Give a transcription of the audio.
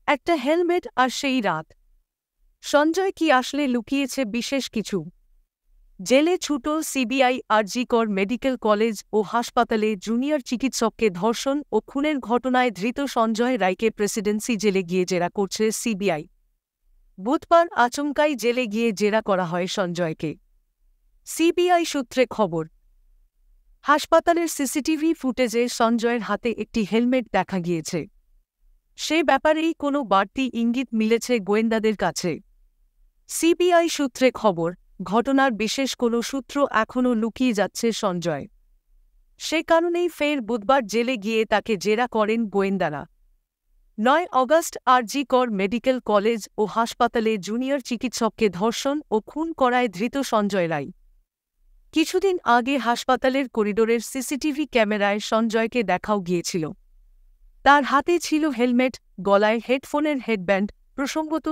একটা হেলমেট আর সেই রাত। সঞ্জয় কি আসলে লুকিয়েছে বিশেষ কিছু? জেলে ছুটো সিবিআই আরজিকর মেডিকেল কলেজ ও হাসপাতালে জুনিয়র চিকিৎসককে ধর্ষণ ও খুনের ঘটনায় ধৃত সঞ্জয় রায়কে প্রেসিডেন্সি জেলে গিয়ে জেরা করছে সিবিআই। বুধবার আচমকাই জেলে গিয়ে জেরা করা হয় সঞ্জয়কে। সিবিআই সূত্রে খবর, হাসপাতালের সিসিটিভি ফুটেজে সঞ্জয়ের হাতে একটি হেলমেট দেখা গিয়েছে। সে ব্যাপারেই কোনো বাড়তি ইঙ্গিত মিলেছে গোয়েন্দাদের কাছে। সিবিআই সূত্রে খবর, ঘটনার বিশেষ কোনো সূত্র এখনও লুকিয়ে যাচ্ছে সঞ্জয়। সে কারণেই ফের বুধবার জেলে গিয়ে তাকে জেরা করেন গোয়েন্দারা। ৯ অগস্ট আরজিকর মেডিকেল কলেজ ও হাসপাতালে জুনিয়র চিকিৎসককে ধর্ষণ ও খুন করায় ধৃত সঞ্জয় রায়। কিছুদিন আগে হাসপাতালের করিডোরের সিসিটিভি ক্যামেরায় সঞ্জয়কে দেখাও গিয়েছিল। তার হাতে ছিল হেলমেট, গলায় হেডফোনের হেডব্যান্ড, প্রসঙ্গত